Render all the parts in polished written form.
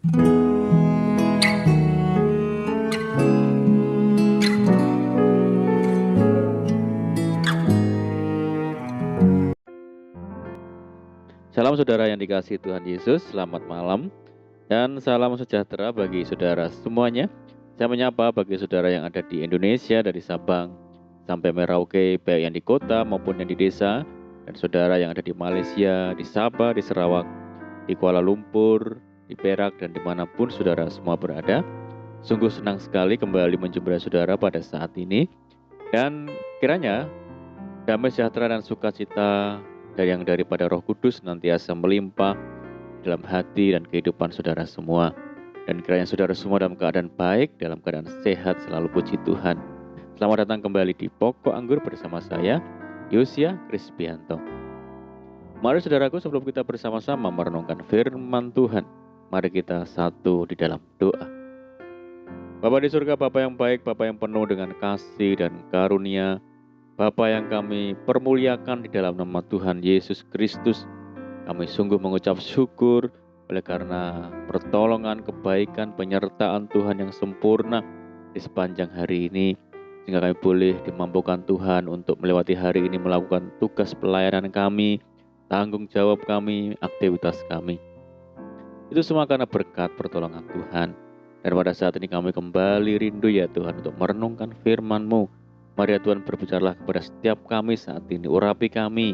Salam saudara yang dikasihi Tuhan Yesus, selamat malam dan salam sejahtera bagi saudara semuanya. Saya menyapa bagi saudara yang ada di Indonesia dari Sabang sampai Merauke, baik yang di kota maupun yang di desa, dan saudara yang ada di Malaysia, di Sabah, di Sarawak, di Kuala Lumpur, di Perak, dan dimanapun saudara semua berada. Sungguh senang sekali kembali menjumpai saudara pada saat ini, dan kiranya damai sejahtera dan sukacita yang daripada Roh Kudus nantiasa melimpah dalam hati dan kehidupan saudara semua. Dan kiranya saudara semua dalam keadaan baik, dalam keadaan sehat, selalu puji Tuhan. Selamat datang kembali di Pokok Anggur bersama saya, Yosia Krispianto. Mari saudaraku, sebelum kita bersama-sama merenungkan firman Tuhan, mari kita satu di dalam doa. Bapa di surga, Bapa yang baik, Bapa yang penuh dengan kasih dan karunia, Bapa yang kami permuliakan di dalam nama Tuhan Yesus Kristus, kami sungguh mengucap syukur oleh karena pertolongan, kebaikan, penyertaan Tuhan yang sempurna di sepanjang hari ini, sehingga kami boleh dimampukan Tuhan untuk melewati hari ini melakukan tugas pelayanan kami, tanggung jawab kami, aktivitas kami. Itu semua karena berkat pertolongan Tuhan. Dan pada saat ini kami kembali rindu ya Tuhan untuk merenungkan firman-Mu. Mari ya Tuhan, berbicaralah kepada setiap kami saat ini, urapi kami,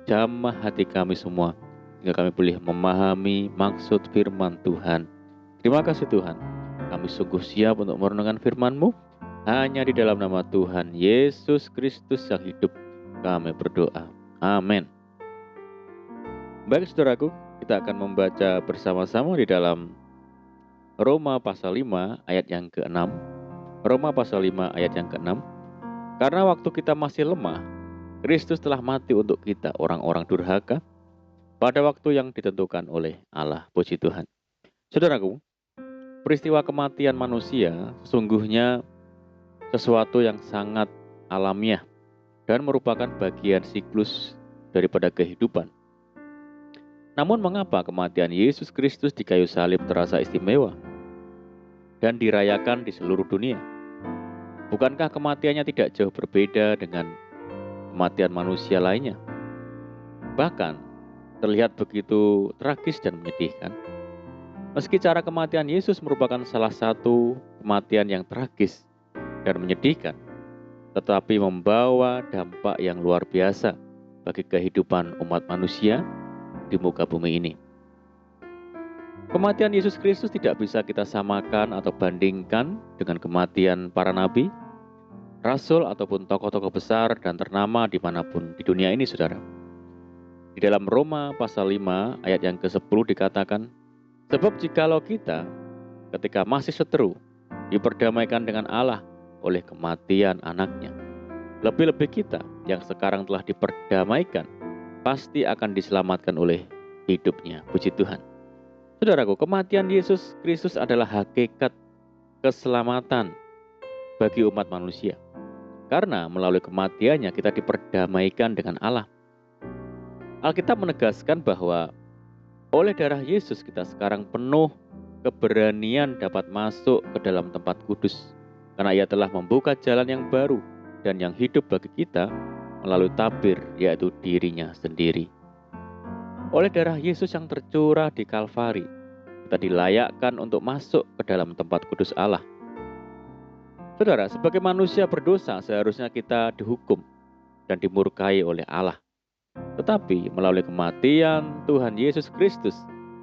jamah hati kami semua, sehingga kami boleh memahami maksud firman Tuhan. Terima kasih Tuhan, kami sungguh siap untuk merenungkan firman-Mu. Hanya di dalam nama Tuhan Yesus Kristus yang hidup kami berdoa. Amin. Baik saudaraku, kita akan membaca bersama-sama di dalam Roma pasal 5 ayat yang ke-6. Roma pasal 5 ayat yang ke-6. Karena waktu kita masih lemah, Kristus telah mati untuk kita orang-orang durhaka pada waktu yang ditentukan oleh Allah. Puji Tuhan. Saudaraku, peristiwa kematian manusia sesungguhnya sesuatu yang sangat alamiah dan merupakan bagian siklus daripada kehidupan. Namun mengapa kematian Yesus Kristus di kayu salib terasa istimewa dan dirayakan di seluruh dunia? Bukankah kematiannya tidak jauh berbeda dengan kematian manusia lainnya? Bahkan terlihat begitu tragis dan menyedihkan. Meski cara kematian Yesus merupakan salah satu kematian yang tragis dan menyedihkan, tetapi membawa dampak yang luar biasa bagi kehidupan umat manusia di muka bumi ini. Kematian Yesus Kristus tidak bisa kita samakan atau bandingkan dengan kematian para nabi, rasul ataupun tokoh-tokoh besar dan ternama dimanapun di dunia ini, saudara. Di dalam Roma pasal 5 ayat yang ke-10 dikatakan, sebab jikalau kita ketika masih seteru diperdamaikan dengan Allah oleh kematian anaknya, lebih-lebih kita yang sekarang telah diperdamaikan pasti akan diselamatkan oleh hidupnya. Puji Tuhan. Saudaraku, kematian Yesus Kristus adalah hakikat keselamatan bagi umat manusia. Karena melalui kematiannya kita diperdamaikan dengan Allah. Alkitab menegaskan bahwa oleh darah Yesus kita sekarang penuh keberanian dapat masuk ke dalam tempat kudus. Karena Ia telah membuka jalan yang baru dan yang hidup bagi kita melalui tabir, yaitu dirinya sendiri. Oleh darah Yesus yang tercurah di Kalvari, kita dilayakkan untuk masuk ke dalam tempat kudus Allah. Saudara, sebagai manusia berdosa seharusnya kita dihukum dan dimurkai oleh Allah. Tetapi melalui kematian Tuhan Yesus Kristus,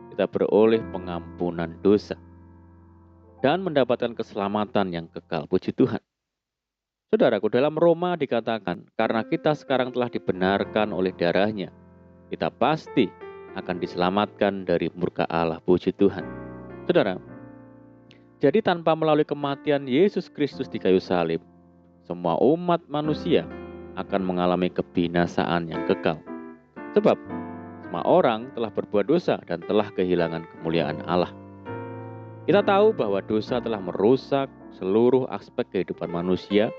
kita beroleh pengampunan dosa dan mendapatkan keselamatan yang kekal. Puji Tuhan. Saudaraku, dalam Roma dikatakan, karena kita sekarang telah dibenarkan oleh darahnya, kita pasti akan diselamatkan dari murka Allah. Puji Tuhan. Saudara, jadi tanpa melalui kematian Yesus Kristus di kayu salib, semua umat manusia akan mengalami kebinasaan yang kekal. Sebab semua orang telah berbuat dosa dan telah kehilangan kemuliaan Allah. Kita tahu bahwa dosa telah merusak seluruh aspek kehidupan manusia,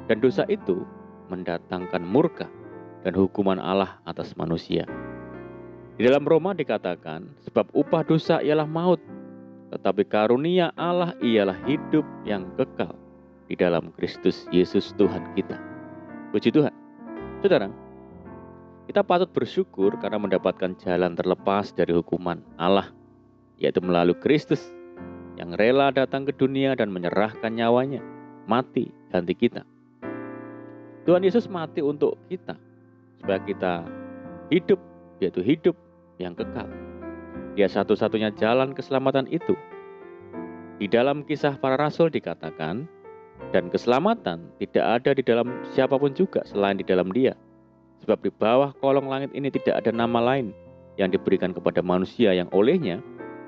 dan dosa itu mendatangkan murka dan hukuman Allah atas manusia. Di dalam Roma dikatakan, sebab upah dosa ialah maut, tetapi karunia Allah ialah hidup yang kekal di dalam Kristus Yesus Tuhan kita. Puji Tuhan. Saudara, kita patut bersyukur karena mendapatkan jalan terlepas dari hukuman Allah, yaitu melalui Kristus yang rela datang ke dunia dan menyerahkan nyawanya, mati ganti kita. Tuhan Yesus mati untuk kita, supaya kita hidup, yaitu hidup yang kekal. Dia satu-satunya jalan keselamatan itu. Di dalam Kisah Para Rasul dikatakan, dan keselamatan tidak ada di dalam siapapun juga selain di dalam Dia. Sebab di bawah kolong langit ini tidak ada nama lain yang diberikan kepada manusia yang olehnya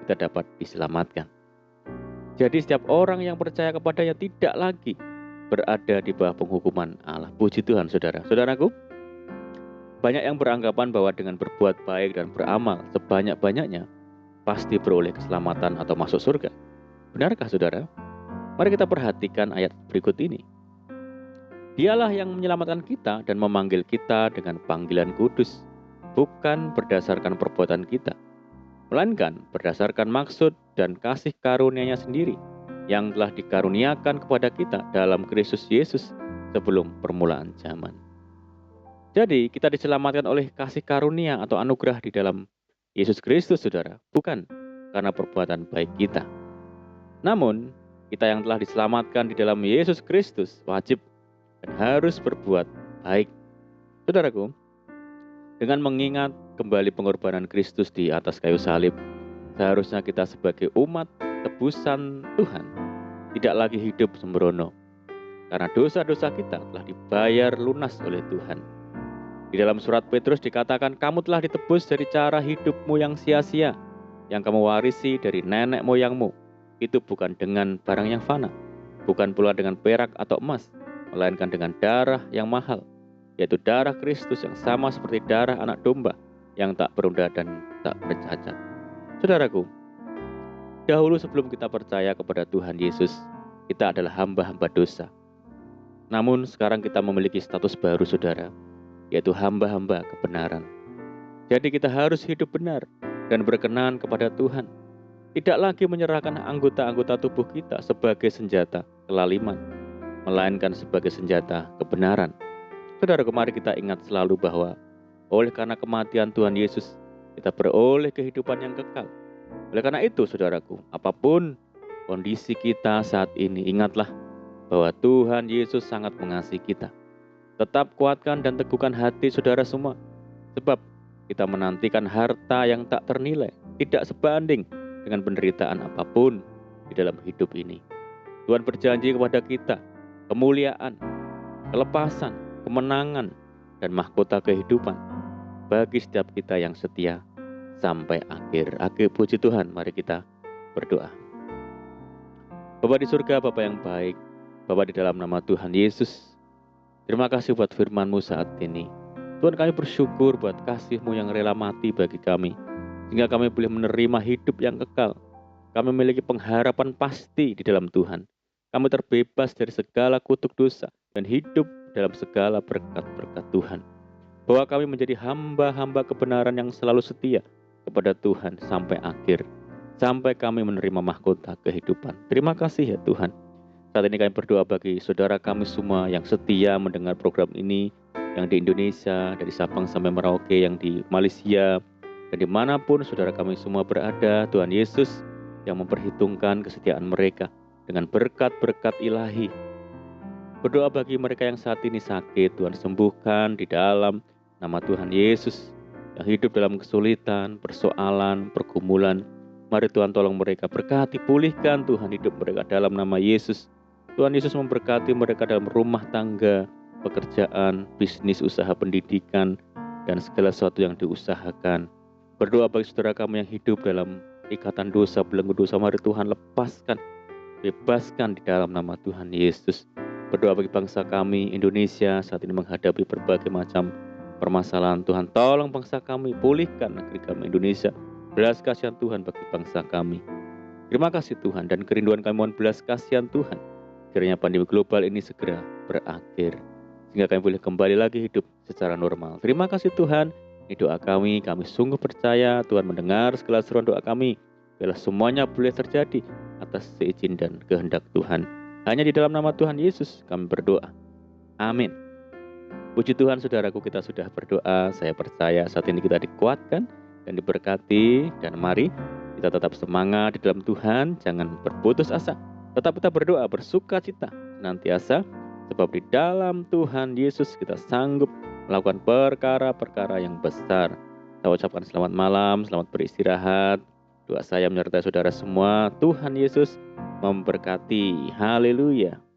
kita dapat diselamatkan. Jadi setiap orang yang percaya kepadanya tidak lagi berada di bawah penghukuman Allah. Puji Tuhan, saudara. Saudaraku, banyak yang beranggapan bahwa dengan berbuat baik dan beramal sebanyak-banyaknya pasti beroleh keselamatan atau masuk surga. Benarkah, saudara? Mari kita perhatikan ayat berikut ini. Dialah yang menyelamatkan kita dan memanggil kita dengan panggilan kudus, bukan berdasarkan perbuatan kita, melainkan berdasarkan maksud dan kasih karunia-Nya sendiri yang telah dikaruniakan kepada kita dalam Kristus Yesus sebelum permulaan zaman. Jadi kita diselamatkan oleh kasih karunia atau anugerah di dalam Yesus Kristus, saudara, bukan karena perbuatan baik kita. Namun, kita yang telah diselamatkan di dalam Yesus Kristus wajib dan harus berbuat baik. Saudaraku, dengan mengingat kembali pengorbanan Kristus di atas kayu salib, seharusnya kita sebagai umat tebusan Tuhan tidak lagi hidup sembrono, karena dosa-dosa kita telah dibayar lunas oleh Tuhan. Di dalam surat Petrus dikatakan, kamu telah ditebus dari cara hidupmu yang sia-sia, yang kamu warisi dari nenek moyangmu. Itu bukan dengan barang yang fana, bukan pula dengan perak atau emas, melainkan dengan darah yang mahal, yaitu darah Kristus yang sama seperti darah anak domba, yang tak bernoda dan tak bercacat. Saudaraku, dahulu sebelum kita percaya kepada Tuhan Yesus, kita adalah hamba-hamba dosa. Namun sekarang kita memiliki status baru, saudara, yaitu hamba-hamba kebenaran. Jadi kita harus hidup benar dan berkenan kepada Tuhan. Tidak lagi menyerahkan anggota-anggota tubuh kita sebagai senjata kelaliman, melainkan sebagai senjata kebenaran. Saudara, mari kita ingat selalu bahwa oleh karena kematian Tuhan Yesus, kita beroleh kehidupan yang kekal. Oleh karena itu, saudaraku, apapun kondisi kita saat ini, ingatlah bahwa Tuhan Yesus sangat mengasihi kita. Tetap kuatkan dan teguhkan hati saudara semua, sebab kita menantikan harta yang tak ternilai, tidak sebanding dengan penderitaan apapun di dalam hidup ini. Tuhan berjanji kepada kita kemuliaan, kelepasan, kemenangan, dan mahkota kehidupan bagi setiap kita yang setia sampai akhir. Puji Tuhan, mari kita berdoa. Bapa di surga, Bapa yang baik, Bapa di dalam nama Tuhan Yesus, terima kasih buat firman-Mu saat ini. Tuhan, kami bersyukur buat kasih-Mu yang rela mati bagi kami, sehingga kami boleh menerima hidup yang kekal. Kami memiliki pengharapan pasti di dalam Tuhan. Kami terbebas dari segala kutuk dosa dan hidup dalam segala berkat-berkat Tuhan. Bahwa kami menjadi hamba-hamba kebenaran yang selalu setia kepada Tuhan sampai akhir, sampai kami menerima mahkota kehidupan. Terima kasih ya Tuhan. Saat ini kami berdoa bagi saudara kami semua yang setia mendengar program ini, yang di Indonesia, dari Sabang sampai Merauke, yang di Malaysia, dan dimanapun saudara kami semua berada. Tuhan Yesus yang memperhitungkan kesetiaan mereka dengan berkat-berkat ilahi. Berdoa bagi mereka yang saat ini sakit, Tuhan sembuhkan di dalam nama Tuhan Yesus. Yang hidup dalam kesulitan, persoalan, pergumulan, mari Tuhan tolong mereka, berkati, pulihkan Tuhan hidup mereka dalam nama Yesus. Tuhan Yesus memberkati mereka dalam rumah tangga, pekerjaan, bisnis, usaha, pendidikan, dan segala sesuatu yang diusahakan. Berdoa bagi saudara kami yang hidup dalam ikatan dosa, belenggu dosa, mari Tuhan lepaskan, bebaskan di dalam nama Tuhan Yesus. Berdoa bagi bangsa kami, Indonesia, saat ini menghadapi berbagai macam permasalahan. Tuhan tolong bangsa kami, pulihkan negeri kami Indonesia. Belas kasihan Tuhan bagi bangsa kami. Terima kasih Tuhan, dan kerinduan kami mohon belas kasihan Tuhan. Kiranya pandemi global ini segera berakhir, sehingga kami boleh kembali lagi hidup secara normal. Terima kasih Tuhan, ini doa kami sungguh percaya Tuhan mendengar segala seruan doa kami. biarlah semuanya boleh terjadi atas seizin dan kehendak Tuhan. Hanya di dalam nama Tuhan Yesus kami berdoa. Amin. Puji Tuhan saudaraku, kita sudah berdoa. Saya percaya saat ini kita dikuatkan dan diberkati. Dan mari kita tetap semangat di dalam Tuhan. Jangan berputus asa. Tetap kita berdoa, bersuka cita senantiasa. Sebab di dalam Tuhan Yesus kita sanggup melakukan perkara-perkara yang besar. Saya ucapkan selamat malam, selamat beristirahat. Doa saya menyertai saudara semua. Tuhan Yesus memberkati. Haleluya.